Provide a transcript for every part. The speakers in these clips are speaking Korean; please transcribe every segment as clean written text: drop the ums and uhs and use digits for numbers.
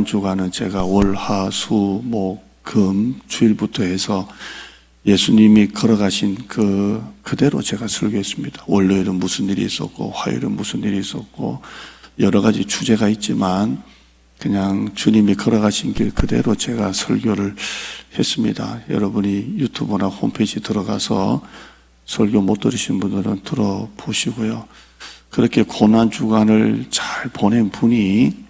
고난주간은 제가 월, 화, 수, 목, 금 주일부터 해서 예수님이 걸어가신 그대로 제가 설교했습니다. 월요일은 무슨 일이 있었고, 화요일은 무슨 일이 있었고, 여러 가지 주제가 있지만 그냥 주님이 걸어가신 길 그대로 제가 설교를 했습니다. 여러분이 유튜브나 홈페이지 들어가서 설교 못 들으신 분들은 들어보시고요. 그렇게 고난주간을 잘 보낸 분이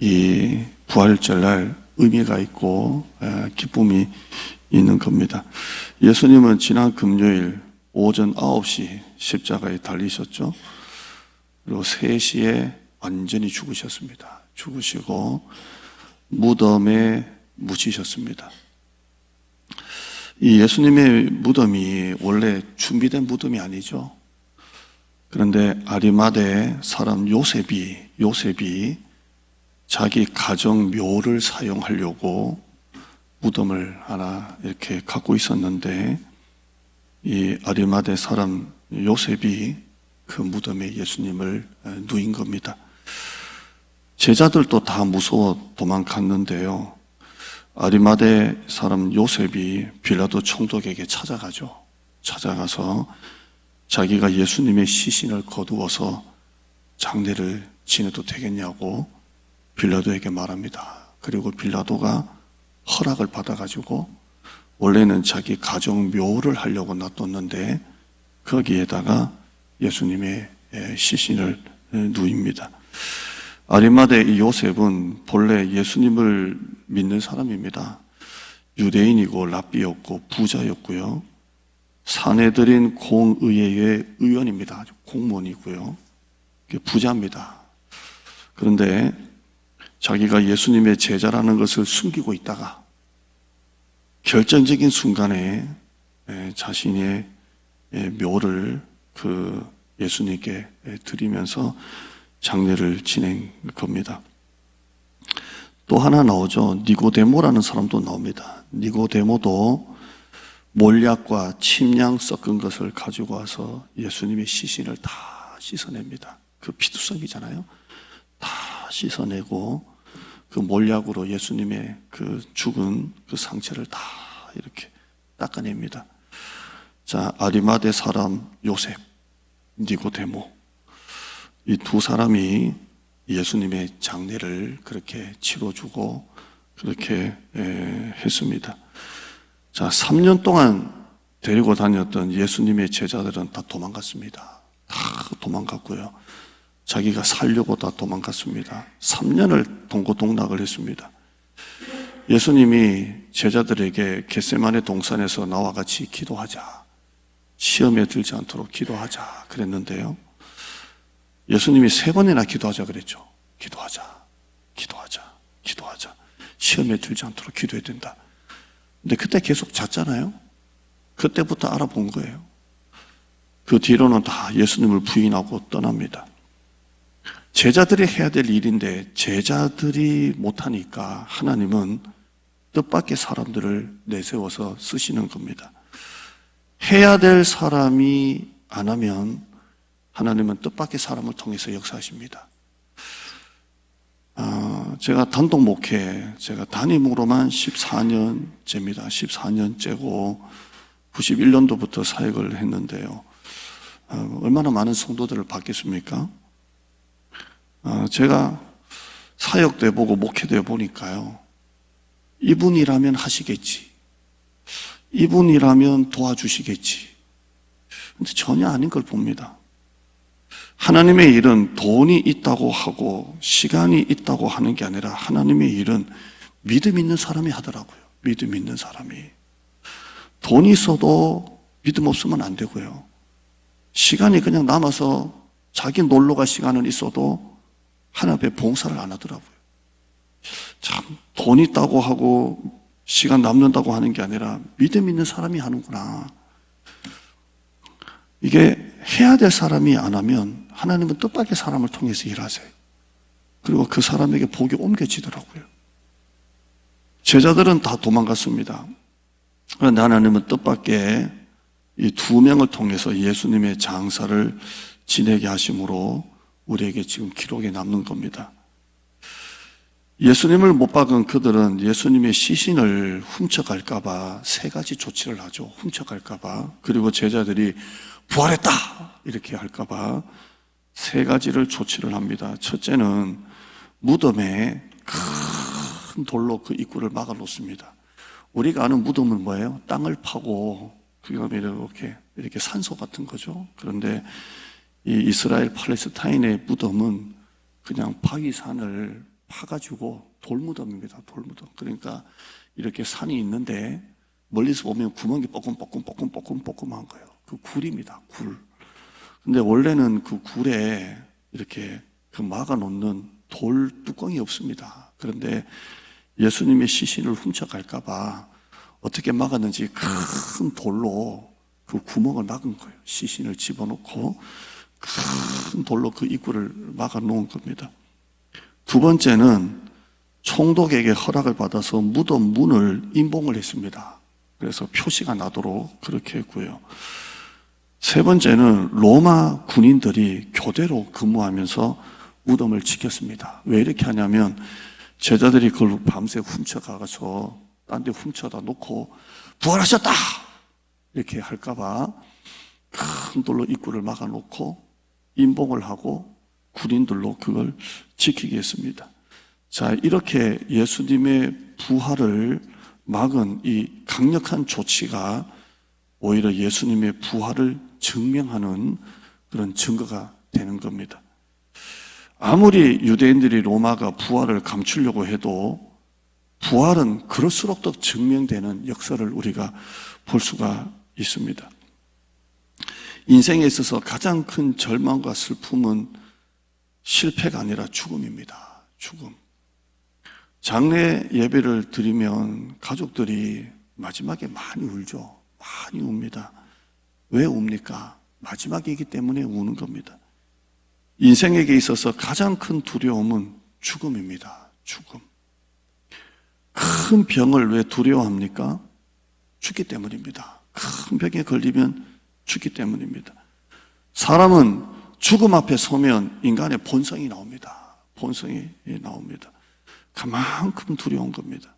이 부활절날 의미가 있고 기쁨이 있는 겁니다. 예수님은 지난 금요일 오전 9시 십자가에 달리셨죠. 그리고 3시에 완전히 죽으셨습니다. 죽으시고 무덤에 묻히셨습니다. 이 예수님의 무덤이 원래 준비된 무덤이 아니죠. 그런데 아리마대 사람 요셉이 자기 가정 묘를 사용하려고 무덤을 하나 이렇게 갖고 있었는데, 이 아리마대 사람 요셉이 그 무덤에 예수님을 누인 겁니다. 제자들도 다 무서워 도망갔는데요. 아리마대 사람 요셉이 빌라도 총독에게 찾아가죠. 찾아가서 자기가 예수님의 시신을 거두어서 장례를 지내도 되겠냐고 빌라도에게 말합니다. 그리고 빌라도가 허락을 받아가지고 원래는 자기 가정 묘를 하려고 놔뒀는데 거기에다가 예수님의 시신을 누입니다. 아리마대 이 요셉은 본래 예수님을 믿는 사람입니다. 유대인이고 랍비였고 부자였고요. 사내들인 공의회의 의원입니다. 공무원이고요. 부자입니다. 그런데 자기가 예수님의 제자라는 것을 숨기고 있다가 결정적인 순간에 자신의 묘를 예수님께 드리면서 장례를 지낸 겁니다. 또 하나 나오죠. 니고데모라는 사람도 나옵니다. 니고데모도 몰약과 침량 섞은 것을 가지고 와서 예수님의 시신을 다 씻어냅니다. 그 피투성이잖아요. 다 씻어내고 그 몰약으로 예수님의 그 죽은 그 상처를 다 이렇게 닦아냅니다. 자, 아리마대 사람 요셉, 니고데모, 이 두 사람이 예수님의 장례를 그렇게 치러주고 그렇게 했습니다. 자, 3년 동안 데리고 다녔던 예수님의 제자들은 다 도망갔습니다. 다 도망갔고요. 자기가 살려고 다 도망갔습니다. 3년을 동고동락을 했습니다. 예수님이 제자들에게 겟세마네 동산에서 나와 같이 기도하자, 시험에 들지 않도록 기도하자 그랬는데요. 예수님이 3번이나 기도하자 그랬죠. 기도하자. 시험에 들지 않도록 기도해야 된다. 근데 그때 계속 잤잖아요. 그때부터 알아본 거예요. 그 뒤로는 다 예수님을 부인하고 떠납니다. 제자들이 해야 될 일인데 제자들이 못하니까 하나님은 뜻밖의 사람들을 내세워서 쓰시는 겁니다. 해야 될 사람이 안 하면 하나님은 뜻밖의 사람을 통해서 역사하십니다. 제가 단독 목회, 제가 담임으로만 14년째입니다. 14년째고 91년도부터 사역을 했는데요. 얼마나 많은 성도들을 받겠습니까? 제가 사역도 해보고 목회도 해보니까요. 이분이라면 하시겠지. 이분이라면 도와주시겠지. 근데 전혀 아닌 걸 봅니다. 하나님의 일은 돈이 있다고 하고 시간이 있다고 하는 게 아니라 하나님의 일은 믿음 있는 사람이 하더라고요. 믿음 있는 사람이. 돈이 있어도 믿음 없으면 안 되고요. 시간이 그냥 남아서 자기 놀러 갈 시간은 있어도 하나님 앞에 봉사를 안 하더라고요. 참, 돈 있다고 하고 시간 남는다고 하는 게 아니라 믿음 있는 사람이 하는구나. 이게 해야 될 사람이 안 하면 하나님은 뜻밖의 사람을 통해서 일하세요. 그리고 그 사람에게 복이 옮겨지더라고요. 제자들은 다 도망갔습니다. 그런데 하나님은 뜻밖의 이 2명을 통해서 예수님의 장사를 지내게 하심으로 우리에게 지금 기록에 남는 겁니다. 예수님을 못 박은 그들은 예수님의 시신을 훔쳐갈까봐 세 가지 조치를 하죠. 훔쳐갈까봐. 그리고 제자들이 부활했다! 이렇게 할까봐 세 가지를 조치를 합니다. 첫째는 무덤에 큰 돌로 그 입구를 막아 놓습니다. 우리가 아는 무덤은 뭐예요? 땅을 파고 그다음에 이렇게 산소 같은 거죠. 그런데 이 이스라엘 팔레스타인의 무덤은 그냥 바위산을 파가지고 돌무덤입니다. 돌무덤. 그러니까 이렇게 산이 있는데 멀리서 보면 구멍이 뽀끔뽀끔뽀끔뽀끔뽀끔한 거예요. 그 굴입니다. 굴. 근데 원래는 그 굴에 이렇게 그 막아놓는 돌 뚜껑이 없습니다. 그런데 예수님의 시신을 훔쳐갈까봐 어떻게 막았는지 큰 돌로 그 구멍을 막은 거예요. 시신을 집어넣고 큰 돌로 그 입구를 막아 놓은 겁니다. 두 번째는 총독에게 허락을 받아서 무덤 문을 임봉을 했습니다. 그래서 표시가 나도록 그렇게 했고요. 세 번째는 로마 군인들이 교대로 근무하면서 무덤을 지켰습니다. 왜 이렇게 하냐면 제자들이 그걸 밤새 훔쳐가서 딴 데 훔쳐다 놓고 부활하셨다! 이렇게 할까봐 큰 돌로 입구를 막아놓고 임봉을 하고 군인들로 그걸 지키게 했습니다. 자, 이렇게 예수님의 부활을 막은 이 강력한 조치가 오히려 예수님의 부활을 증명하는 그런 증거가 되는 겁니다. 아무리 유대인들이 로마가 부활을 감추려고 해도 부활은 그럴수록 더 증명되는 역사를 우리가 볼 수가 있습니다. 인생에 있어서 가장 큰 절망과 슬픔은 실패가 아니라 죽음입니다. 죽음. 장례 예배를 드리면 가족들이 마지막에 많이 울죠. 많이 웁니다. 왜 웁니까? 마지막이기 때문에 우는 겁니다. 인생에게 있어서 가장 큰 두려움은 죽음입니다. 죽음. 큰 병을 왜 두려워합니까? 죽기 때문입니다. 큰 병에 걸리면 죽기 때문입니다. 사람은 죽음 앞에 서면 인간의 본성이 나옵니다. 본성이 나옵니다. 그만큼 두려운 겁니다.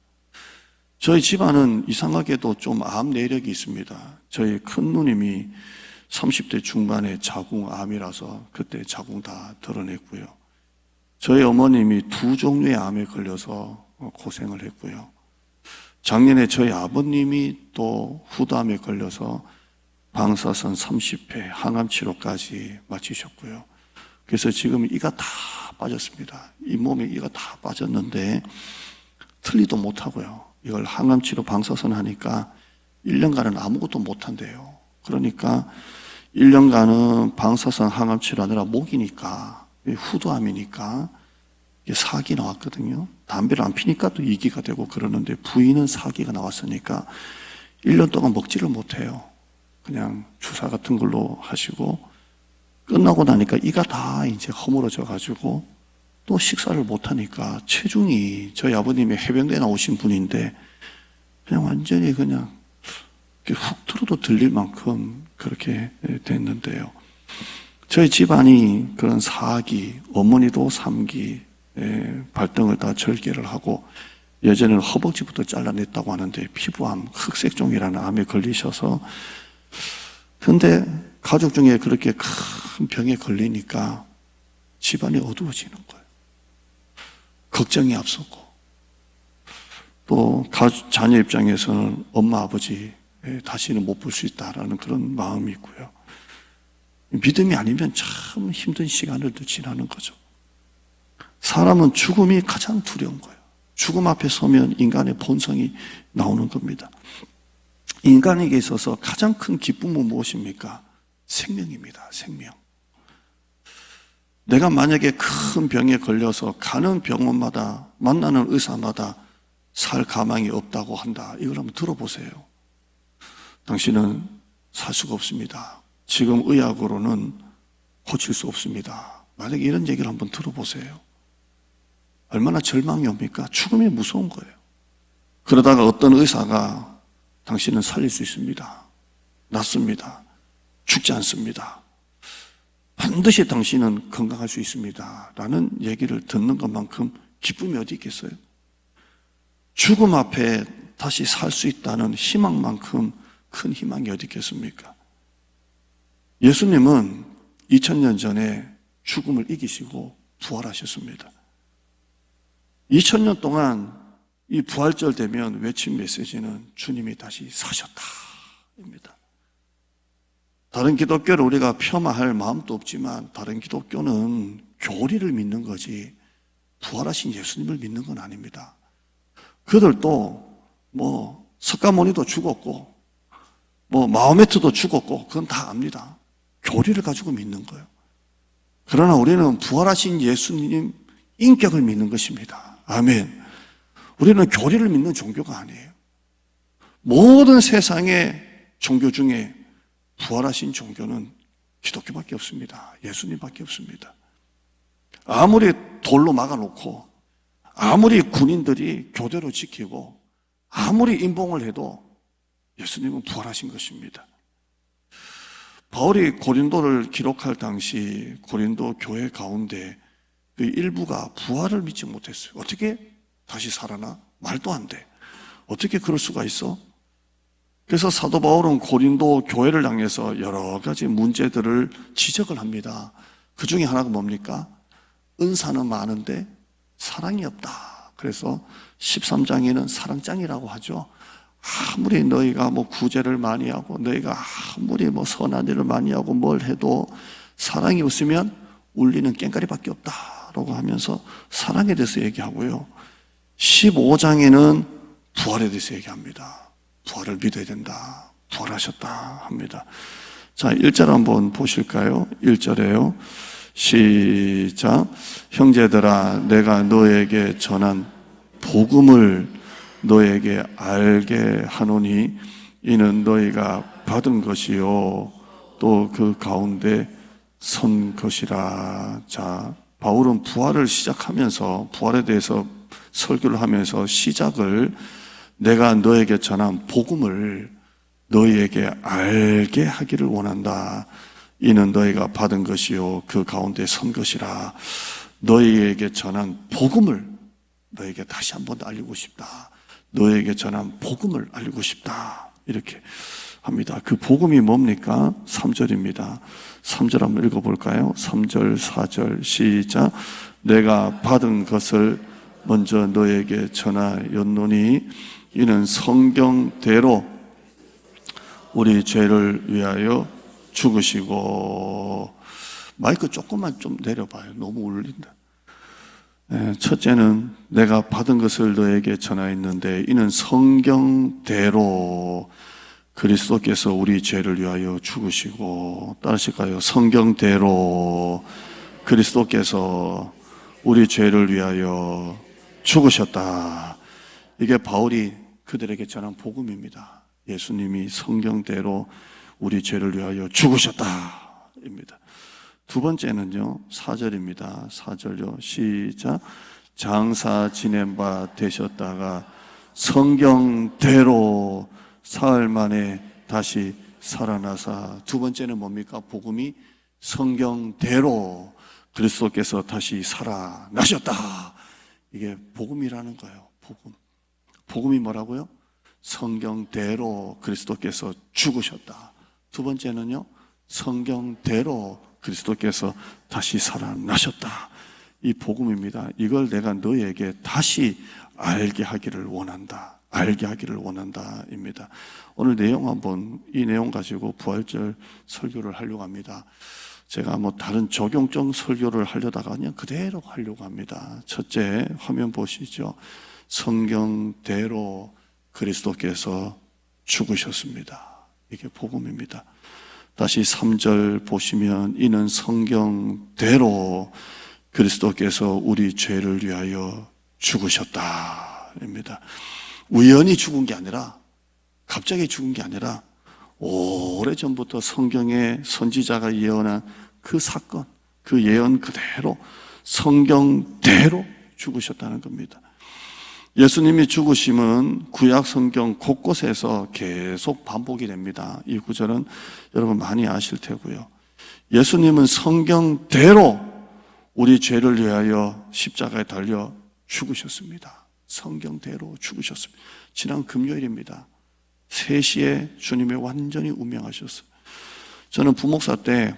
저희 집안은 이상하게도 좀 암 내력이 있습니다. 저희 큰 누님이 30대 중반에 자궁암이라서 그때 자궁 다 드러냈고요. 저희 어머님이 2종류의 암에 걸려서 고생을 했고요. 작년에 저희 아버님이 또 후두암에 걸려서 방사선 30회 항암 치료까지 마치셨고요. 그래서 지금 이가 다 빠졌습니다. 잇몸에 이가 다 빠졌는데 틀리도 못하고요. 이걸 항암 치료 방사선 하니까 1년간은 아무것도 못한대요. 그러니까 1년간은 방사선 항암 치료하느라 목이니까 후두암이니까 사기 나왔거든요. 담배를 안 피니까 또 이기가 되고 그러는데 부인은 사기가 나왔으니까 1년 동안 먹지를 못해요. 그냥 주사 같은 걸로 하시고 끝나고 나니까 이가 다 이제 허물어져 가지고 또 식사를 못하니까 체중이 저희 아버님이 해병대에 나오신 분인데 그냥 완전히 그냥 훅 틀어도 들릴 만큼 그렇게 됐는데요. 저희 집안이 그런 4기, 어머니도 3기, 발등을 다 절개를 하고 예전에는 허벅지부터 잘라냈다고 하는데 피부암, 흑색종이라는 암에 걸리셔서 근데 가족 중에 그렇게 큰 병에 걸리니까 집안이 어두워지는 거예요. 걱정이 앞섰고 또 자녀 입장에서는 엄마, 아버지 다시는 못 볼 수 있다라는 그런 마음이 있고요. 믿음이 아니면 참 힘든 시간을 지나는 거죠. 사람은 죽음이 가장 두려운 거예요. 죽음 앞에 서면 인간의 본성이 나오는 겁니다. 인간에게 있어서 가장 큰 기쁨은 무엇입니까? 생명입니다. 생명. 내가 만약에 큰 병에 걸려서 가는 병원마다 만나는 의사마다 살 가망이 없다고 한다. 이걸 한번 들어보세요. 당신은 살 수가 없습니다. 지금 의학으로는 고칠 수 없습니다. 만약에 이런 얘기를 한번 들어보세요. 얼마나 절망이 옵니까? 죽음이 무서운 거예요. 그러다가 어떤 의사가 당신은 살릴 수 있습니다. 낫습니다. 죽지 않습니다. 반드시 당신은 건강할 수 있습니다. 라는 얘기를 듣는 것만큼 기쁨이 어디 있겠어요? 죽음 앞에 다시 살 수 있다는 희망만큼 큰 희망이 어디 있겠습니까? 예수님은 2000년 전에 죽음을 이기시고 부활하셨습니다. 2000년 동안 이 부활절 되면 외친 메시지는 주님이 다시 사셨다입니다. 다른 기독교를 우리가 폄하할 마음도 없지만 다른 기독교는 교리를 믿는 거지 부활하신 예수님을 믿는 건 아닙니다. 그들도 석가모니도 죽었고 마호메트도 죽었고 그건 다 압니다. 교리를 가지고 믿는 거예요. 그러나 우리는 부활하신 예수님 인격을 믿는 것입니다. 아멘. 우리는 교리를 믿는 종교가 아니에요. 모든 세상의 종교 중에 부활하신 종교는 기독교밖에 없습니다. 예수님밖에 없습니다. 아무리 돌로 막아놓고 아무리 군인들이 교대로 지키고 아무리 임봉을 해도 예수님은 부활하신 것입니다. 바울이 고린도를 기록할 당시 고린도 교회 가운데 그 일부가 부활을 믿지 못했어요. 어떻게 다시 살아나? 말도 안 돼. 어떻게 그럴 수가 있어? 그래서 사도 바울은 고린도 교회를 향해서 여러 가지 문제들을 지적을 합니다. 그 중에 하나가 뭡니까? 은사는 많은데 사랑이 없다. 그래서 13장에는 사랑장이라고 하죠. 아무리 너희가 구제를 많이 하고 너희가 아무리 선한 일을 많이 하고 뭘 해도 사랑이 없으면 울리는 깽가리밖에 없다라고 하면서 사랑에 대해서 얘기하고요. 15장에는 부활에 대해서 얘기합니다. 부활을 믿어야 된다. 부활하셨다 합니다. 자, 1절 한번 보실까요? 1절에요. 시작. 형제들아, 내가 너에게 전한 복음을 너에게 알게 하노니 이는 너희가 받은 것이요 또 그 가운데 선 것이라. 자, 바울은 부활을 시작하면서 부활에 대해서 설교를 하면서 시작을 내가 너에게 전한 복음을 너희에게 알게 하기를 원한다. 이는 너희가 받은 것이요 그 가운데 선 것이라. 너희에게 전한 복음을 너희에게 다시 한번 알리고 싶다. 너희에게 전한 복음을 알리고 싶다. 이렇게 합니다. 그 복음이 뭡니까? 3절입니다. 3절 한번 읽어볼까요? 3절, 4절 시작. 내가 받은 것을 먼저 너희에게 전하였노니 이는 성경대로 우리 죄를 위하여 죽으시고. 마이크 조금만 좀 내려봐요. 너무 울린다. 첫째는 내가 받은 것을 너에게 전하였는데 이는 성경대로 그리스도께서 우리 죄를 위하여 죽으시고. 따르실까요? 성경대로 그리스도께서 우리 죄를 위하여 죽으셨다. 이게 바울이 그들에게 전한 복음입니다. 예수님이 성경대로 우리 죄를 위하여 죽으셨다 입니다. 두 번째는요, 4절입니다. 4절요. 시작. 장사 지낸 바 되셨다가 성경대로 사흘 만에 다시 살아나사. 두 번째는 뭡니까? 복음이 성경대로 그리스도께서 다시 살아나셨다. 이게 복음이라는 거예요. 복음. 복음이 뭐라고요? 성경대로 그리스도께서 죽으셨다. 두 번째는요, 성경대로 그리스도께서 다시 살아나셨다. 이 복음입니다. 이걸 내가 너에게 다시 알게 하기를 원한다. 알게 하기를 원한다입니다. 오늘 내용 한번 이 내용 가지고 부활절 설교를 하려고 합니다. 제가 다른 적용적 설교를 하려다가 그냥 그대로 하려고 합니다. 첫째 화면 보시죠. 성경대로 그리스도께서 죽으셨습니다. 이게 복음입니다. 다시 3절 보시면 이는 성경대로 그리스도께서 우리 죄를 위하여 죽으셨다입니다. 우연히 죽은 게 아니라 갑자기 죽은 게 아니라 오래전부터 성경의 선지자가 예언한 그 사건, 그 예언 그대로 성경대로 죽으셨다는 겁니다. 예수님이 죽으심은 구약 성경 곳곳에서 계속 반복이 됩니다. 이 구절은 여러분 많이 아실 테고요. 예수님은 성경대로 우리 죄를 위하여 십자가에 달려 죽으셨습니다. 성경대로 죽으셨습니다. 지난 금요일입니다. 3시에 주님이 완전히 운명하셨어요. 저는 부목사 때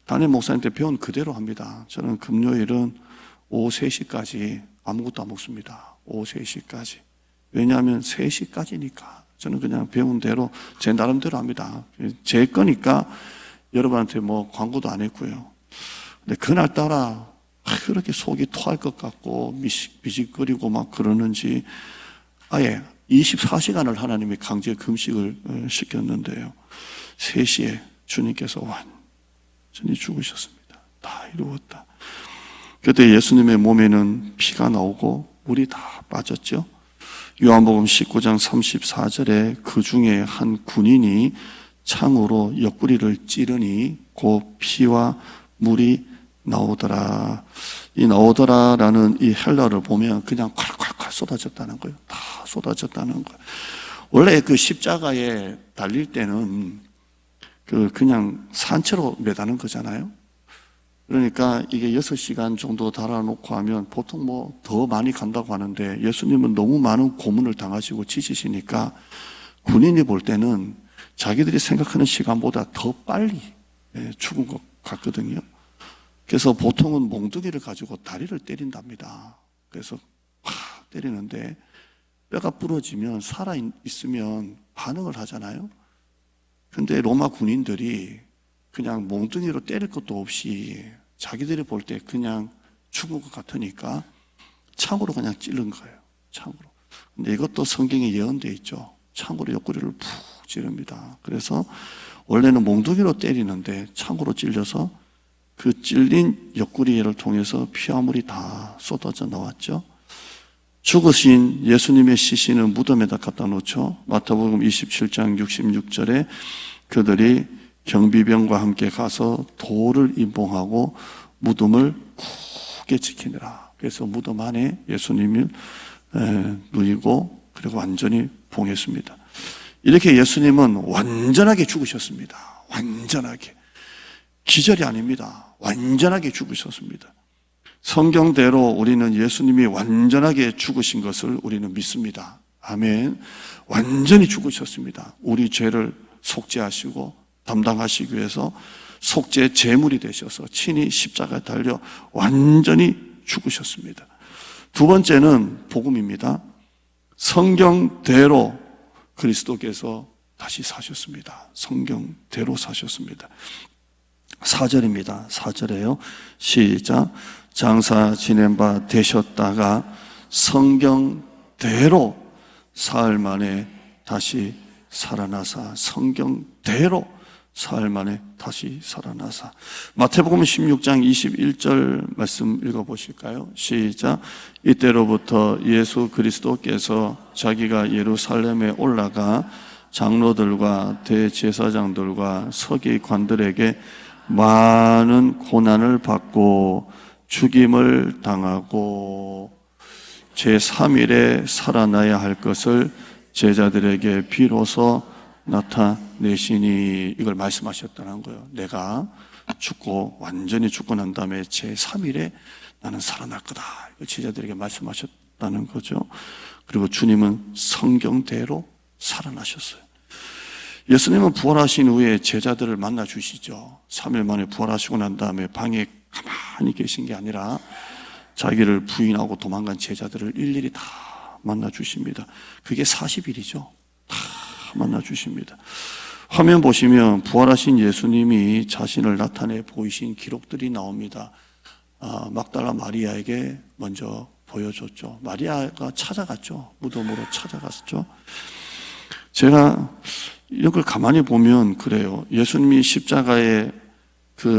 담임 목사님한테 배운 그대로 합니다. 저는 금요일은 오후 3시까지 아무것도 안 먹습니다. 오후 3시까지. 왜냐하면 3시까지니까 저는 그냥 배운 대로 제 나름대로 합니다. 제 거니까 여러분한테 뭐 광고도 안 했고요. 근데 그날따라 그렇게 속이 토할 것 같고 미식거리고 막 그러는지 아예 24시간을 하나님이 강제 금식을 시켰는데요. 3시에 주님께서 완전히 죽으셨습니다. 다 이루었다. 그때 예수님의 몸에는 피가 나오고 물이 다 빠졌죠. 요한복음 19장 34절에 그 중에 한 군인이 창으로 옆구리를 찌르니 그 피와 물이 나오더라. 이 나오더라라는 이 헬라를 보면 그냥 콸콸콸 쏟아졌다는 거예요. 다 쏟아졌다는 거예요. 원래 그 십자가에 달릴 때는 그냥 산채로 매다는 거잖아요. 그러니까 이게 6시간 정도 달아놓고 하면 보통 뭐 더 많이 간다고 하는데 예수님은 너무 많은 고문을 당하시고 지치시니까 군인이 볼 때는 자기들이 생각하는 시간보다 더 빨리 죽은 것 같거든요. 그래서 보통은 몽둥이를 가지고 다리를 때린답니다. 그래서 확 때리는데 뼈가 부러지면 살아있으면 반응을 하잖아요. 근데 로마 군인들이 그냥 몽둥이로 때릴 것도 없이 자기들이 볼 때 그냥 죽은 것 같으니까 창으로 그냥 찌른 거예요. 창으로. 근데 이것도 성경에 예언되어 있죠. 창으로 옆구리를 푹 찌릅니다. 그래서 원래는 몽둥이로 때리는데 창으로 찔려서 그 찔린 옆구리를 통해서 피와 물이 다 쏟아져 나왔죠. 죽으신 예수님의 시신은 무덤에다 갖다 놓죠. 마태복음 27장 66절에 그들이 경비병과 함께 가서 돌을 임봉하고 무덤을 굳게 지키느라. 그래서 무덤 안에 예수님을 누이고 그리고 완전히 봉했습니다. 이렇게 예수님은 완전하게 죽으셨습니다. 완전하게. 기절이 아닙니다. 완전하게 죽으셨습니다. 성경대로 우리는 예수님이 완전하게 죽으신 것을 우리는 믿습니다. 아멘. 완전히 죽으셨습니다. 우리 죄를 속죄하시고 담당하시기 위해서 속죄 제물이 되셔서 친히 십자가에 달려 완전히 죽으셨습니다. 두 번째는 복음입니다. 성경대로 그리스도께서 다시 사셨습니다. 성경대로 사셨습니다. 4절입니다. 4절에요. 시작. 장사 지낸 바 되셨다가 성경대로 사흘 만에 다시 살아나사. 성경대로 사흘 만에 다시 살아나사. 마태복음 16장 21절 말씀 읽어보실까요? 시작. 이때로부터 예수 그리스도께서 자기가 예루살렘에 올라가 장로들과 대제사장들과 서기관들에게 많은 고난을 받고 죽임을 당하고 제3일에 살아나야 할 것을 제자들에게 비로소 나타내시니, 이걸 말씀하셨다는 거예요. 내가 죽고 완전히 죽고 난 다음에 제3일에 나는 살아날 거다. 이걸 제자들에게 말씀하셨다는 거죠. 그리고 주님은 성경대로 살아나셨어요. 예수님은 부활하신 후에 제자들을 만나 주시죠. 3일 만에 부활하시고 난 다음에 방에 가만히 계신 게 아니라 자기를 부인하고 도망간 제자들을 일일이 다 만나 주십니다. 그게 40일이죠. 다 만나 주십니다. 화면 보시면 부활하신 예수님이 자신을 나타내 보이신 기록들이 나옵니다. 막달라 마리아에게 먼저 보여줬죠. 마리아가 찾아갔죠. 무덤으로 찾아갔죠. 제가 이걸 가만히 보면 그래요. 예수님이 십자가에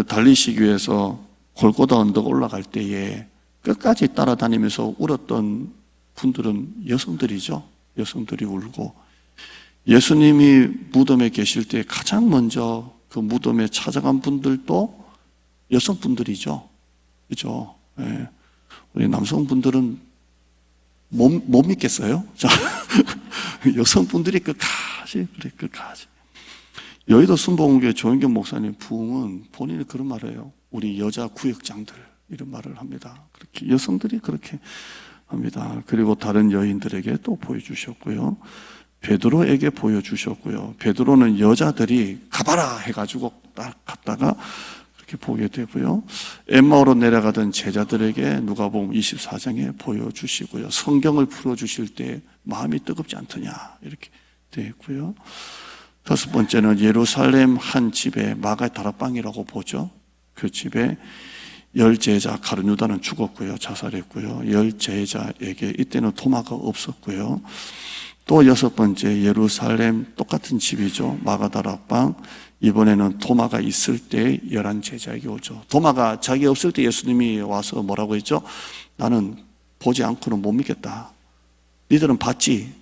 달리시기 위해서 골고다 언덕 올라갈 때에 끝까지 따라다니면서 울었던 분들은 여성들이죠. 여성들이 울고, 예수님이 무덤에 계실 때 가장 먼저 그 무덤에 찾아간 분들도 여성분들이죠. 그죠? 예. 우리 남성분들은 못 믿겠어요? 자, 여성분들이 끝까지, 그래, 끝까지. 여의도 순복음교회 조영경 목사님 부흥은 본인이 그런 말을 해요. 우리 여자 구역장들, 이런 말을 합니다. 그렇게 여성들이 그렇게 합니다. 그리고 다른 여인들에게 또 보여주셨고요. 베드로에게 보여주셨고요. 베드로는 여자들이 가봐라 해가지고 딱 갔다가 그렇게 보게 되고요. 엠마오로 내려가던 제자들에게 누가복음 24장에 보여주시고요. 성경을 풀어주실 때 마음이 뜨겁지 않더냐 이렇게 되어 있고요. 다섯 번째는 예루살렘 한 집에 마가의 다락방이라고 보죠. 그 집에 열 제자 가룟유다는 죽었고요. 자살했고요. 열 제자에게 이때는 도마가 없었고요. 또 여섯 번째 예루살렘 똑같은 집이죠. 마가 다락방. 이번에는 도마가 있을 때 11 제자에게 오죠. 도마가 자기 없을 때 예수님이 와서 뭐라고 했죠? 나는 보지 않고는 못 믿겠다. 니들은 봤지?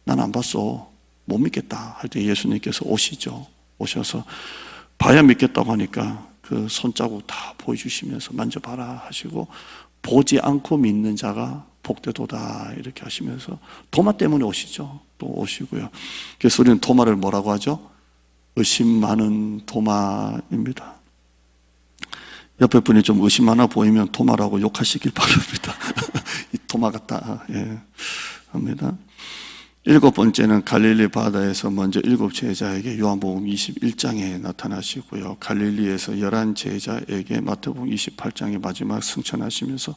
난 안 봤어. 못 믿겠다 할 때 예수님께서 오시죠. 오셔서 봐야 믿겠다고 하니까 그 손자국 다 보여주시면서 만져봐라 하시고 보지 않고 믿는 자가 복되도다 이렇게 하시면서 도마 때문에 오시죠. 또 오시고요. 그래서 우리는 도마를 뭐라고 하죠? 의심 많은 도마입니다. 옆에 분이 좀 의심 많아 보이면 도마라고 욕하시길 바랍니다. 이 도마 같다 합니다. 일곱 번째는 갈릴리 바다에서 먼저 7 제자에게 요한복음 21장에 나타나시고요. 갈릴리에서 11 제자에게 마태복음 28장에 마지막 승천하시면서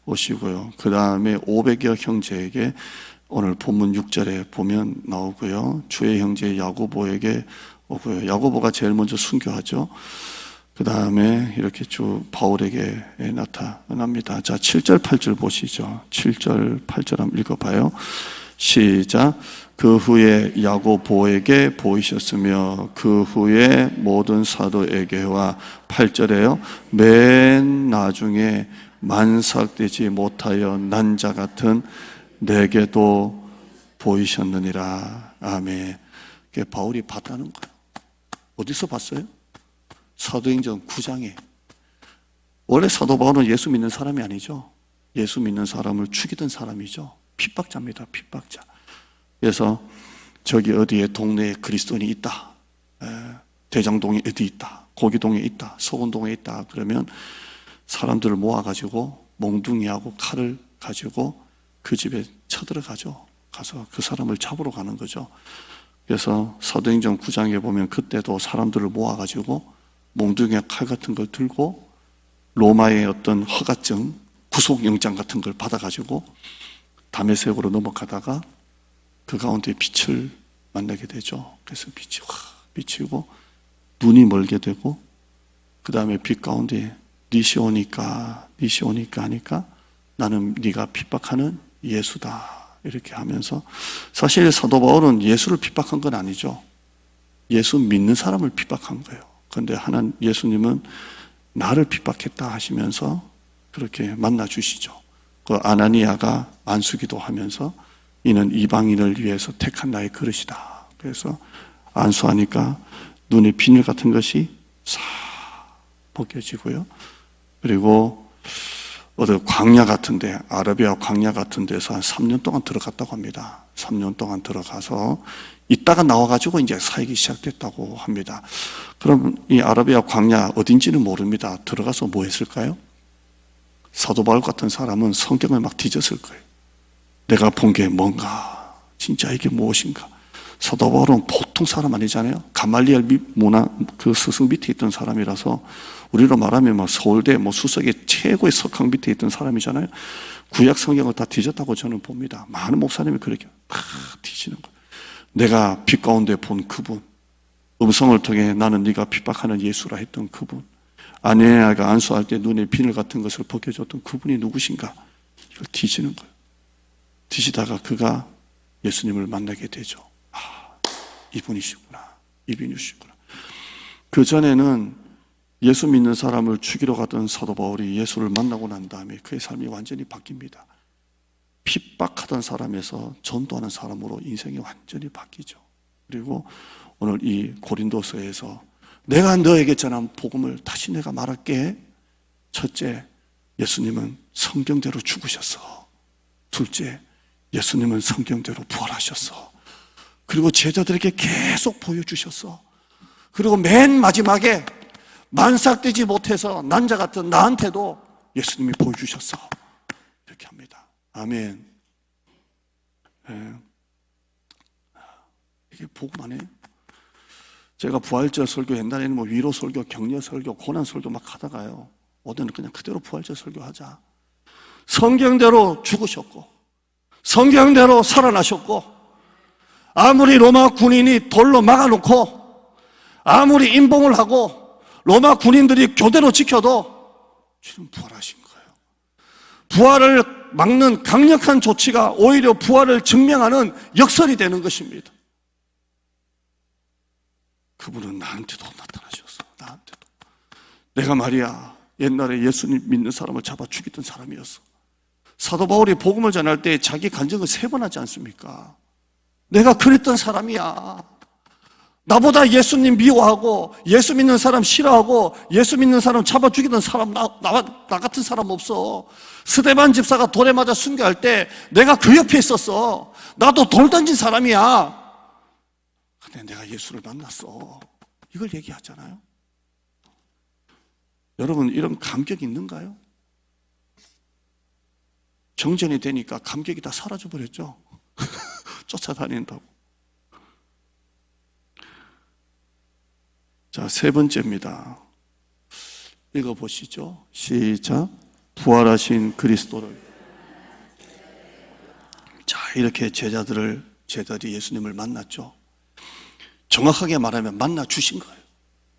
오시고요. 그 다음에 500여 형제에게 오늘 본문 6절에 보면 나오고요. 주의 형제 야고보에게 오고요. 야고보가 제일 먼저 순교하죠. 그 다음에 이렇게 쭉 바울에게 나타납니다. 자, 7절, 8절 보시죠. 7절, 8절 한번 읽어봐요. 시작. 그 후에 야고보에게 보이셨으며 그 후에 모든 사도에게와 8절에요. 맨 나중에 만삭되지 못하여 난 자 같은 내게도 보이셨느니라. 아멘. 그게 바울이 봤다는 거예요. 어디서 봤어요? 사도행전 9장에. 원래 사도 바울은 예수 믿는 사람이 아니죠. 예수 믿는 사람을 죽이던 사람이죠. 핍박자입니다. 핍박자. 그래서 저기 어디에 동네에 그리스도인이 있다. 대장동에 어디 있다. 고기동에 있다. 소금동에 있다. 그러면 사람들을 모아가지고 몽둥이하고 칼을 가지고 그 집에 쳐들어가죠. 가서 그 사람을 잡으러 가는 거죠. 그래서 사도행전 9장에 보면 그때도 사람들을 모아가지고 몽둥이와 칼 같은 걸 들고 로마의 어떤 허가증, 구속영장 같은 걸 받아가지고 다메섹으로 넘어가다가 그 가운데 빛을 만나게 되죠. 그래서 빛이 확 비치고 눈이 멀게 되고 그 다음에 빛 가운데 니시 오니까 하니까 나는 네가 핍박하는 예수다 이렇게 하면서 사실 사도 바울은 예수를 핍박한 건 아니죠. 예수 믿는 사람을 핍박한 거예요. 그런데 예수님은 나를 핍박했다 하시면서 그렇게 만나 주시죠. 그 아나니아가 안수기도 하면서 이는 이방인을 위해서 택한 나의 그릇이다. 그래서 안수하니까 눈에 비늘 같은 것이 싹 벗겨지고요. 그리고 어디 광야 같은데, 아라비아 광야 같은 데서 한 3년 동안 들어갔다고 합니다. 3년 동안 들어가서 있다가 나와가지고 이제 사역이 시작됐다고 합니다. 그럼 이 아라비아 광야 어딘지는 모릅니다. 들어가서 뭐 했을까요? 사도 바울 같은 사람은 성경을 막 뒤졌을 거예요. 내가 본 게 뭔가, 진짜 이게 무엇인가. 사도 바울은 보통 사람 아니잖아요. 가말리엘 문화 그 스승 밑에 있던 사람이라서 우리로 말하면 뭐 서울대 수석의 최고의 석학 밑에 있던 사람이잖아요. 구약 성경을 다 뒤졌다고 저는 봅니다. 많은 목사님이 그렇게 다 뒤지는 거예요. 내가 빛 가운데 본 그분, 음성을 통해 나는 네가 핍박하는 예수라 했던 그분, 아내가 안수할 때 눈에 비늘 같은 것을 벗겨줬던 그분이 누구신가? 이걸 뒤지는 거예요. 뒤지다가 그가 예수님을 만나게 되죠. 아, 이분이시구나. 이분이시구나. 그 전에는 예수 믿는 사람을 죽이러 가던 사도 바울이 예수를 만나고 난 다음에 그의 삶이 완전히 바뀝니다. 핍박하던 사람에서 전도하는 사람으로 인생이 완전히 바뀌죠. 그리고 오늘 이 고린도서에서 내가 너에게 전한 복음을 다시 내가 말할게. 첫째, 예수님은 성경대로 죽으셨어. 둘째, 예수님은 성경대로 부활하셨어. 그리고 제자들에게 계속 보여주셨어. 그리고 맨 마지막에 만삭되지 못해서 난자 같은 나한테도 예수님이 보여주셨어. 이렇게 합니다. 아멘. 이게 복음 아니에요? 제가 부활절 설교 옛날에는 뭐 위로 설교, 격려 설교, 고난 설교 막 하다가요. 오늘은 그냥 그대로 부활절 설교하자. 성경대로 죽으셨고 성경대로 살아나셨고 아무리 로마 군인이 돌로 막아놓고 아무리 임봉을 하고 로마 군인들이 교대로 지켜도 주님 부활하신 거예요. 부활을 막는 강력한 조치가 오히려 부활을 증명하는 역설이 되는 것입니다. 그분은 나한테도 나타나셨어. 나한테도. 내가 말이야 옛날에 예수님 믿는 사람을 잡아 죽이던 사람이었어. 사도 바울이 복음을 전할 때 자기 간증을 3번 하지 않습니까? 내가 그랬던 사람이야. 나보다 예수님 미워하고 예수 믿는 사람 싫어하고 예수 믿는 사람 잡아 죽이던 사람 나 같은 사람 없어. 스데반 집사가 돌에 맞아 순교할 때 내가 그 옆에 있었어. 나도 돌 던진 사람이야. 근데 내가 예수를 만났어. 이걸 얘기하잖아요. 여러분 이런 감격이 있는가요? 정전이 되니까 감격이 다 사라져 버렸죠. 쫓아다닌다고. 자, 3번째입니다. 읽어보시죠. 시작. 부활하신 그리스도를. 자, 이렇게 제자들이 예수님을 만났죠. 정확하게 말하면 만나 주신 거예요.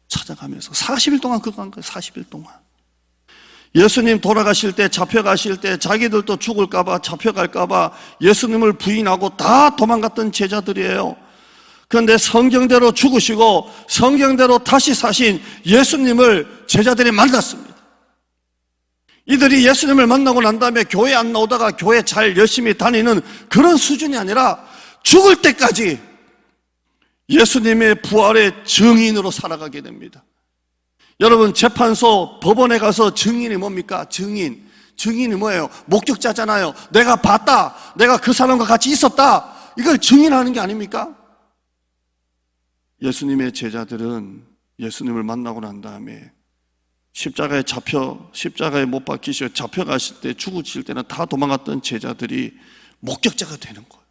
찾아가면서 40일 동안 그거 한 거예요. 40일 동안. 예수님 돌아가실 때, 잡혀가실 때 자기들도 죽을까봐, 잡혀갈까봐 예수님을 부인하고 다 도망갔던 제자들이에요. 그런데 성경대로 죽으시고 성경대로 다시 사신 예수님을 제자들이 만났습니다. 이들이 예수님을 만나고 난 다음에 교회 안 나오다가 교회 잘 열심히 다니는 그런 수준이 아니라 죽을 때까지 예수님의 부활의 증인으로 살아가게 됩니다. 여러분 재판소, 법원에 가서 증인이 뭡니까? 증인이 뭐예요? 목격자잖아요. 내가 봤다, 내가 그 사람과 같이 있었다, 이걸 증인하는 게 아닙니까? 예수님의 제자들은 예수님을 만나고 난 다음에 십자가에 못 박히시고 잡혀가실 때, 죽으실 때는 다 도망갔던 제자들이 목격자가 되는 거예요.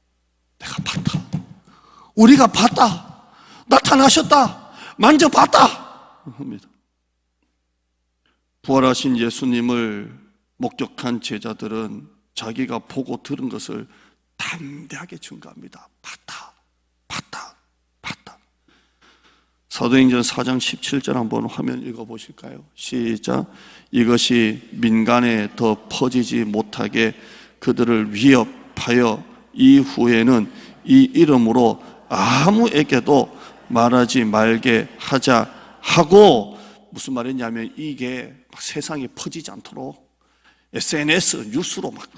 내가 봤다, 우리가 봤다, 나타나셨다, 만져봤다 합니다. 부활하신 예수님을 목격한 제자들은 자기가 보고 들은 것을 담대하게 증거합니다. 봤다. 사도행전 4장 17절 한번 화면 읽어보실까요? 시작. 이것이 민간에 더 퍼지지 못하게 그들을 위협하여 이후에는 이 이름으로 아무에게도 말하지 말게 하자 하고, 무슨 말이냐면 이게 막 세상에 퍼지지 않도록 SNS, 뉴스로 막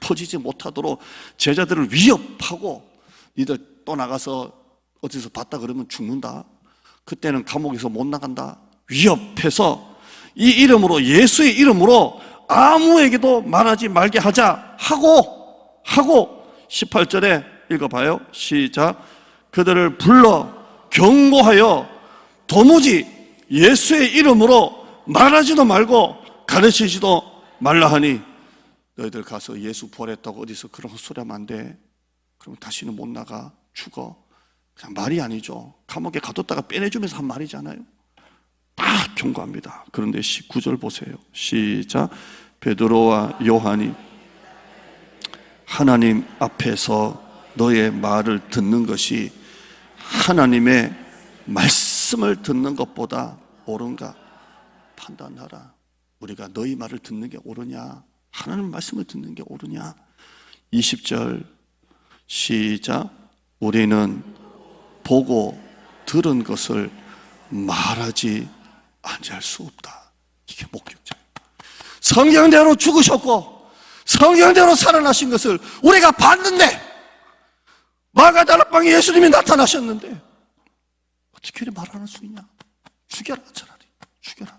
퍼지지 못하도록 제자들을 위협하고, 니들 또 나가서 어디서 봤다 그러면 죽는다, 그때는 감옥에서 못 나간다, 위협해서 이 이름으로, 예수의 이름으로 아무에게도 말하지 말게 하자 하고 18절에 읽어봐요. 시작. 그들을 불러 경고하여 도무지 예수의 이름으로 말하지도 말고 가르치지도 말라 하니, 너희들 가서 예수 부활했다고 어디서 그런 헛소리하면 안 돼. 그럼 다시는 못 나가, 죽어. 그냥 말이 아니죠. 감옥에 가뒀다가 빼내주면서 한 말이잖아요. 다 경고합니다. 그런데 19절 보세요. 시작. 베드로와 요한이 하나님 앞에서 너의 말을 듣는 것이 하나님의 말씀을 듣는 것보다 옳은가 판단하라. 우리가 너희 말을 듣는 게 옳으냐, 하나님 말씀을 듣는 게 옳으냐. 20절 시작. 우리는 보고 들은 것을 말하지 아니할 수 없다. 이게 목격자. 성경대로 죽으셨고 성경대로 살아나신 것을 우리가 봤는데, 마가다락방에 예수님이 나타나셨는데 어떻게 이렇게 말할 수 있냐? 죽여라, 차라리 죽여라.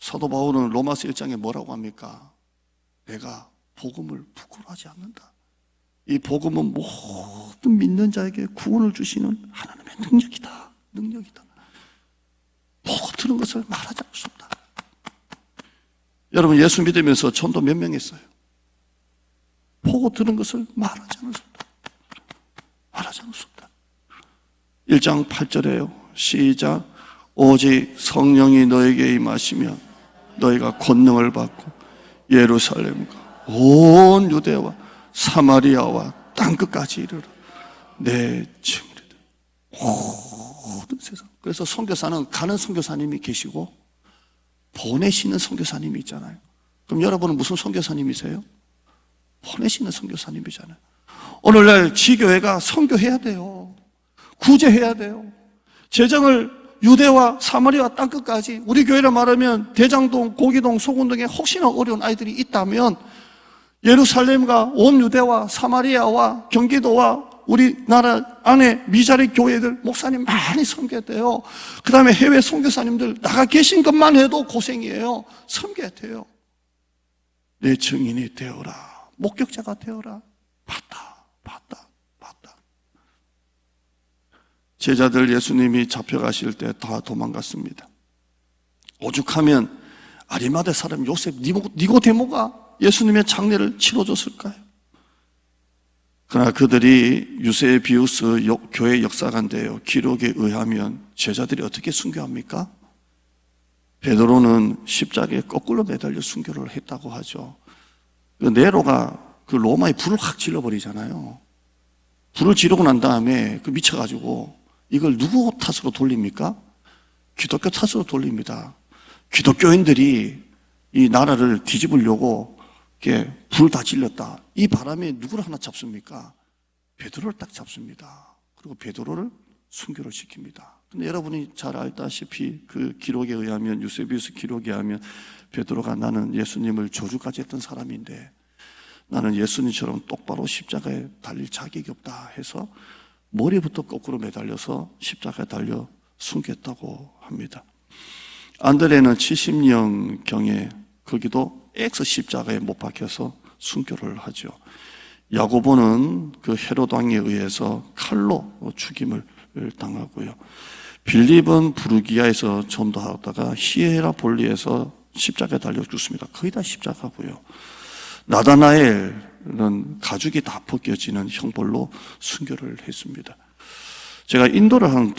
사도 바울은 로마서 1장에 뭐라고 합니까? 내가 복음을 부끄러워하지 않는다. 이 복음은 모든 믿는 자에게 구원을 주시는 하나님의 능력이다. 보고 들은 것을 말하지 않을 수 없다. 여러분 예수 믿으면서 전도 몇 명 했어요? 보고 들은 것을 말하지 않을 수 없다. 말하지 않을 수 없다. 1장 8절에요. 시작. 오직 성령이 너에게 임하시면 너희가 권능을 받고 예루살렘과 온 유대와 사마리아와 땅끝까지 이르러 내 증인이다. 모든 세상. 그래서 선교사는 가는 선교사님이 계시고 보내시는 선교사님이 있잖아요. 그럼 여러분은 무슨 선교사님이세요? 보내시는 선교사님이잖아요. 오늘날 지교회가 선교해야 돼요. 구제해야 돼요. 재정을 유대와 사마리아 땅끝까지, 우리 교회를 말하면 대장동, 고기동, 소군동에 혹시나 어려운 아이들이 있다면 예루살렘과 온 유대와 사마리아와 경기도와 우리나라 안에 미자리 교회들 목사님 많이 섬겨야 돼요. 그 다음에 해외 선교사님들 나가 계신 것만 해도 고생이에요. 섬겨야 돼요. 내 증인이 되어라. 목격자가 되어라. 봤다. 제자들 예수님이 잡혀가실 때 다 도망갔습니다. 오죽하면 아리마대 사람 요셉 니고데모가 예수님의 장례를 치러줬을까요? 그러나 그들이 유세비우스 교회 역사관인데요, 기록에 의하면 제자들이 어떻게 순교합니까? 베드로는 십자가에 거꾸로 매달려 순교를 했다고 하죠. 그 네로가 그 로마에 불을 확 질러버리잖아요. 불을 지르고 난 다음에 그 미쳐가지고 이걸 누구 탓으로 돌립니까? 기독교 탓으로 돌립니다. 기독교인들이 이 나라를 뒤집으려고 이렇게 불 다 질렀다. 이 바람에 누구를 하나 잡습니까? 베드로를 딱 잡습니다. 그리고 베드로를 순교를 시킵니다. 근데 여러분이 잘 알다시피 그 기록에 의하면, 유세비우스 기록에 의하면 베드로가 나는 예수님을 저주까지 했던 사람인데 나는 예수님처럼 똑바로 십자가에 달릴 자격이 없다 해서 머리부터 거꾸로 매달려서 십자가에 달려 숨겼다고 합니다. 안드레는 70년경에 거기도 X 십자가에 못 박혀서 순교를 하죠. 야고보는 그 헤롯 왕에 의해서 칼로 죽임을 당하고요. 빌립은 부르기아에서 전도하다가 히에라볼리에서 십자가에 달려 죽습니다. 거의 다 십자가고요. 나다나엘은 가죽이 다 벗겨지는 형벌로 순교를 했습니다. 제가 인도를 한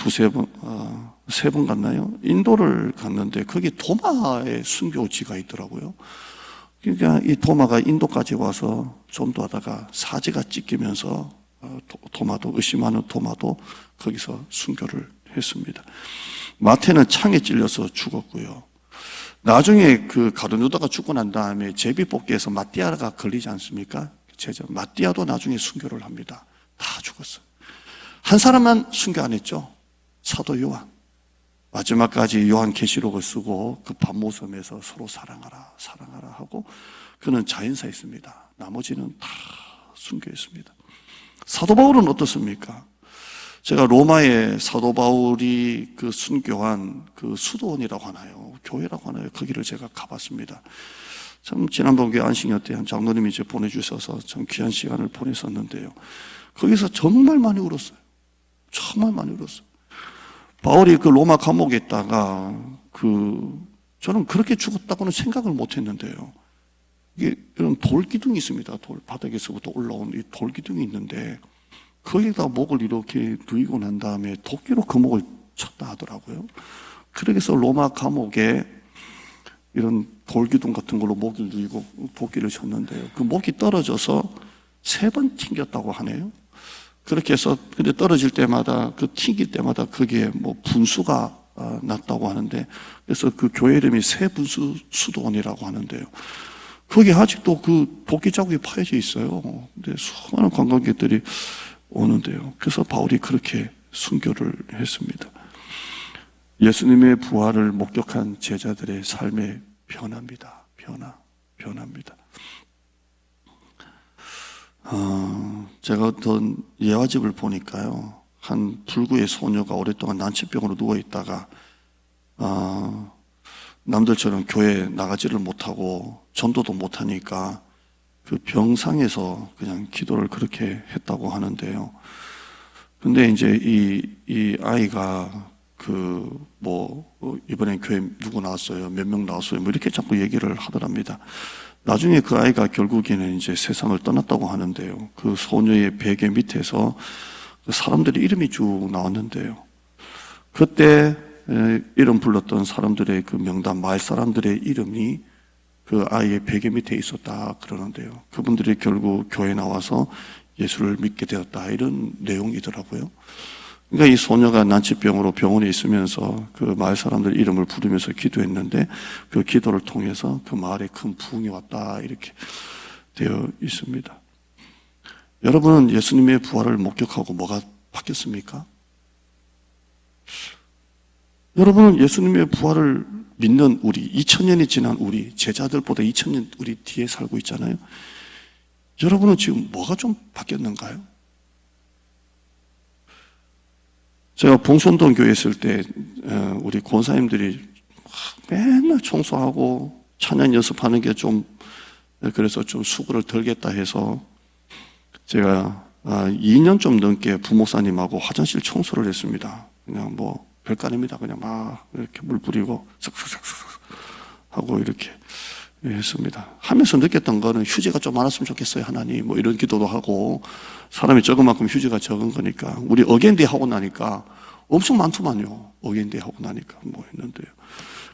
세 번 갔나요? 인도를 갔는데 거기 도마에 순교지가 있더라고요. 그러니까 이 도마가 인도까지 와서 전도하다가 사지가 찢기면서 도마도, 의심하는 도마도 거기서 순교를 했습니다. 마태는 창에 찔려서 죽었고요. 나중에 그 가룟 유다가 죽고 난 다음에 제비뽑기에서 마띠아가 걸리지 않습니까? 제자 마띠아도 나중에 순교를 합니다. 다 죽었어요. 한 사람만 순교 안 했죠. 사도 요한. 마지막까지 요한계시록을 쓰고 그 밤모섬에서 서로 사랑하라 하고 그는 자연사했습니다. 나머지는 다 순교했습니다. 사도 바울은 어떻습니까? 제가 로마에 사도 바울이 그 순교한 그 수도원이라고 하나요? 교회라고 하나요? 거기를 제가 가봤습니다. 참 지난번 교회 안식년 때 한 장로님이 이제 보내주셔서 참 귀한 시간을 보냈었는데요. 거기서 정말 많이 울었어요. 정말 많이 울었어요. 바울이 그 로마 감옥에 있다가 저는 그렇게 죽었다고는 생각을 못 했는데요. 이게 이런 돌기둥이 있습니다. 바닥에서부터 올라온 이 돌기둥이 있는데 거기다 목을 이렇게 누이고 난 다음에 도끼로 그 목을 쳤다 하더라고요. 그래서 로마 감옥에 이런 돌기둥 같은 걸로 목을 누이고 도끼를 쳤는데요. 그 목이 떨어져서 3번 튕겼다고 하네요. 그렇게 해서 근데 떨어질 때마다 그 튕길 때마다 거기에 뭐 분수가 났다고 하는데 그래서 그 교회 이름이 새분수 수도원이라고 하는데요. 거기 아직도 그 도끼 자국이 파여져 있어요. 근데 수많은 관광객들이 오는데요. 그래서 바울이 그렇게 순교를 했습니다. 예수님의 부활을 목격한 제자들의 삶의 변화입니다. 변화입니다. 제가 어떤 예화집을 보니까요. 한 불구의 소녀가 오랫동안 난치병으로 누워있다가 남들처럼 교회에 나가지를 못하고 전도도 못하니까 그 병상에서 그냥 기도를 그렇게 했다고 하는데요. 근데 이제 이 아이가 이번에 교회 누구 나왔어요? 몇 명 나왔어요? 뭐 이렇게 자꾸 얘기를 하더랍니다. 나중에 그 아이가 결국에는 이제 세상을 떠났다고 하는데요. 그 소녀의 베개 밑에서 그 사람들의 이름이 쭉 나왔는데요. 그때 이름 불렀던 사람들의 그 명단, 마을 사람들의 이름이 그 아이의 베개 밑에 있었다 그러는데요. 그분들이 결국 교회에 나와서 예수를 믿게 되었다, 이런 내용이더라고요. 그러니까 이 소녀가 난치병으로 병원에 있으면서 그 마을 사람들 이름을 부르면서 기도했는데 그 기도를 통해서 그 마을에 큰 부흥이 왔다, 이렇게 되어 있습니다. 여러분은 예수님의 부활을 목격하고 뭐가 바뀌었습니까? 여러분은 예수님의 부활을 믿는 우리, 2000년이 지난 우리, 제자들보다 2000년 우리 뒤에 살고 있잖아요. 여러분은 지금 뭐가 좀 바뀌었는가요? 제가 봉선동 교회에 있을 때 우리 권사님들이 맨날 청소하고 찬양 연습하는 게 좀, 그래서 좀 수고를 덜겠다 해서 제가 2년 좀 넘게 부목사님하고 화장실 청소를 했습니다. 그냥 뭐 별거 아닙니다. 그냥 막 이렇게 물 뿌리고 싹싹싹 하고 이렇게 했습니다. 하면서 느꼈던 거는 휴지가 좀 많았으면 좋겠어요, 하나님. 뭐 이런 기도도 하고, 사람이 적은 만큼 휴지가 적은 거니까. 우리 어겐디 하고 나니까 엄청 많더만요. 어겐디 하고 나니까 뭐 했는데요.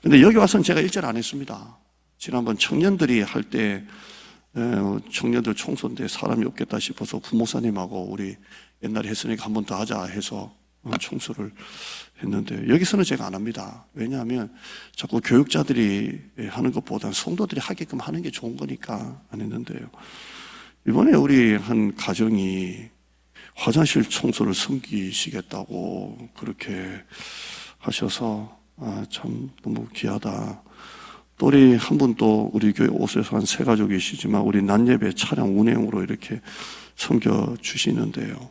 근데 여기 와서는 제가 일절 안 했습니다. 지난번 청년들이 할 때 청년들 청소인데 사람이 없겠다 싶어서 부목사님하고 우리 옛날에 했으니까 한 번 더 하자 해서 청소를 했는데, 여기서는 제가 안 합니다. 왜냐하면 자꾸 교육자들이 하는 것보다는 성도들이 하게끔 하는 게 좋은 거니까 안 했는데요. 이번에 우리 한 가정이 화장실 청소를 섬기시겠다고 그렇게 하셔서 참 너무 귀하다. 또 우리 한 분 또 우리 교회 옷에서 한 3가족이시지만 우리 낮예배 차량 운행으로 이렇게 섬겨주시는데요.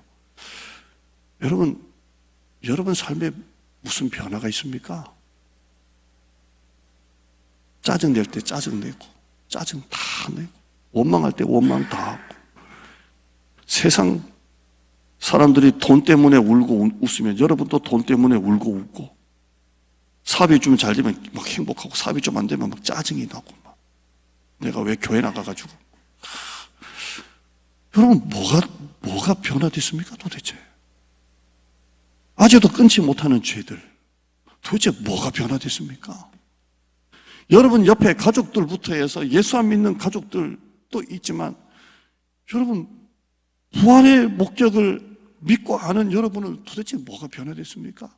여러분 삶에 무슨 변화가 있습니까? 짜증 낼 때 짜증 내고, 짜증 다 내고, 원망할 때 원망 다 하고, 세상 사람들이 돈 때문에 울고 웃으면 여러분도 돈 때문에 울고 웃고, 사업이 좀 잘 되면 막 행복하고, 사업이 좀 안 되면 막 짜증이 나고, 막 내가 왜 교회 나가가지고. 여러분, 뭐가 변화됐습니까, 도대체? 아직도 끊지 못하는 죄들, 도대체 뭐가 변화됐습니까? 여러분 옆에 가족들부터 해서 예수 안 믿는 가족들도 있지만, 여러분 부활의 목적을 믿고 아는 여러분은 도대체 뭐가 변화됐습니까?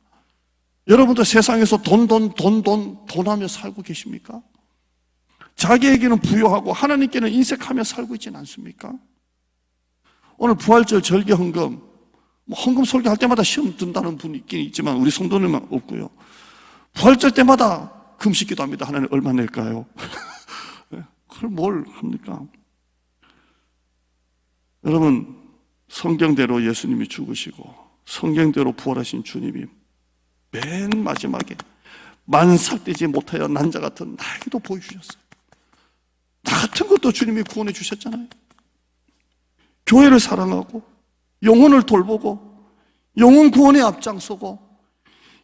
여러분도 세상에서 돈 하며 살고 계십니까? 자기에게는 부유하고 하나님께는 인색하며 살고 있지는 않습니까? 오늘 부활절 절기 헌금, 헌금 설교할 때마다 시험 든다는 분이 있긴 있지만 우리 성도님만 없고요. 부활절 때마다 금식기도 합니다. 하나님 얼마 낼까요? 그걸 뭘 합니까? 여러분, 성경대로 예수님이 죽으시고 성경대로 부활하신 주님이 맨 마지막에 만삭되지 못하여 난자 같은 나에게도 보여주셨어요. 나 같은 것도 주님이 구원해 주셨잖아요. 교회를 사랑하고 영혼을 돌보고 영혼 구원에 앞장서고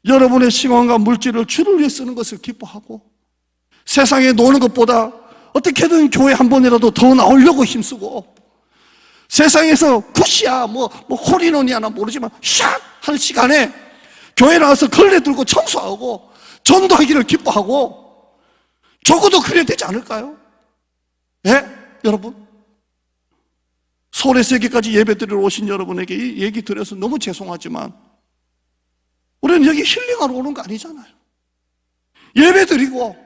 여러분의 시간과 물질을 주를 위해 쓰는 것을 기뻐하고 세상에 노는 것보다 어떻게든 교회 한 번이라도 더 나오려고 힘쓰고 세상에서 굿이야 뭐 홀인원이야 나 모르지만 샷 하는 시간에 교회 나와서 걸레 들고 청소하고 전도하기를 기뻐하고 적어도 그래야 되지 않을까요? 예? 여러분, 서울에서 여기까지 예배드리러 오신 여러분에게 이 얘기 드려서 너무 죄송하지만 우리는 여기 힐링하러 오는 거 아니잖아요. 예배드리고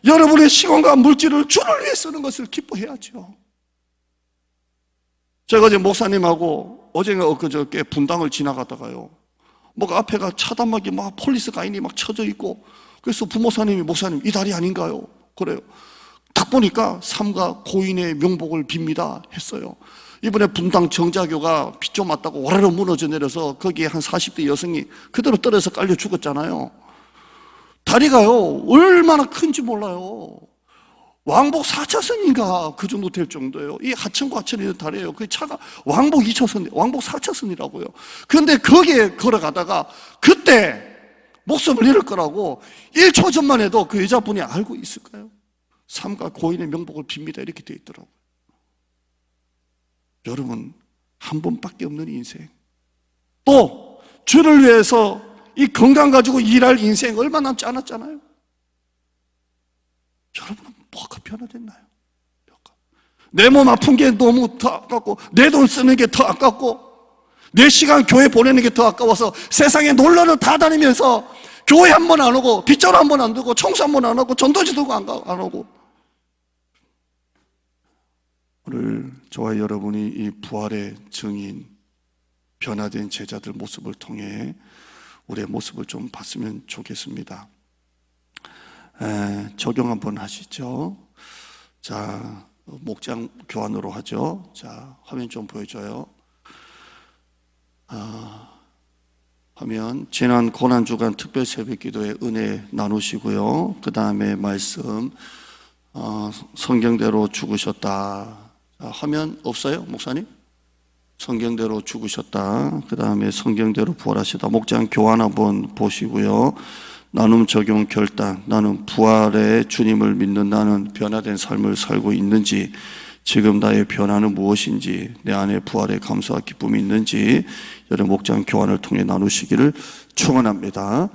여러분의 시간과 물질을 주를 위해 쓰는 것을 기뻐해야죠. 제가 어제 목사님하고 어제가 그저께 분당을 지나가다가요, 뭐 앞에가 차단막이 막 폴리스 가인이 막 쳐져 있고, 그래서 부목사님이 목사님 이 다리 아닌가요? 그래요. 딱 보니까 삼가 고인의 명복을 빕니다 했어요. 이번에 분당 정자교가 비 좀 왔다고 와르르 무너져 내려서 거기에 한 40대 여성이 그대로 떨어져서 깔려 죽었잖아요. 다리가요 얼마나 큰지 몰라요. 왕복 4차선인가 그 정도 될 정도예요. 이 하천과 하천이 있는 다리예요. 그 차가 왕복 2차선, 왕복 4차선이라고요. 그런데 거기에 걸어가다가 그때 목숨을 잃을 거라고 1초 전만 해도 그 여자분이 알고 있을까요? 삼가 고인의 명복을 빕니다. 이렇게 되어 있더라고요. 여러분, 한 번밖에 없는 인생. 또 주를 위해서 이 건강 가지고 일할 인생 얼마 남지 않았잖아요. 여러분은 뭐가 변화됐나요? 내 몸 아픈 게 너무 더 아깝고, 내 돈 쓰는 게 더 아깝고, 내 시간 교회 보내는 게 더 아까워서 세상에 놀러를 다 다니면서 교회 한 번 안 오고, 빗자루 한 번 안 들고, 청소 한 번 안 하고, 전도지 들고 안 오고. 오늘 저와 여러분이 이 부활의 증인, 변화된 제자들 모습을 통해 우리의 모습을 좀 봤으면 좋겠습니다. 적용 한번 하시죠. 자, 목장 교환으로 하죠. 자, 화면 좀 보여줘요. 화면, 지난 고난주간 특별 새벽기도의 은혜 나누시고요. 그 다음에 말씀, 성경대로 죽으셨다. 자, 화면 없어요, 목사님? 성경대로 죽으셨다. 그 다음에 성경대로 부활하시다. 목장 교환 한번 보시고요. 나눔 적용 결단. 나는 부활의 주님을 믿는 나는 변화된 삶을 살고 있는지, 지금 나의 변화는 무엇인지, 내 안에 부활의 감사와 기쁨이 있는지, 여러 목장 교환을 통해 나누시기를 축원합니다.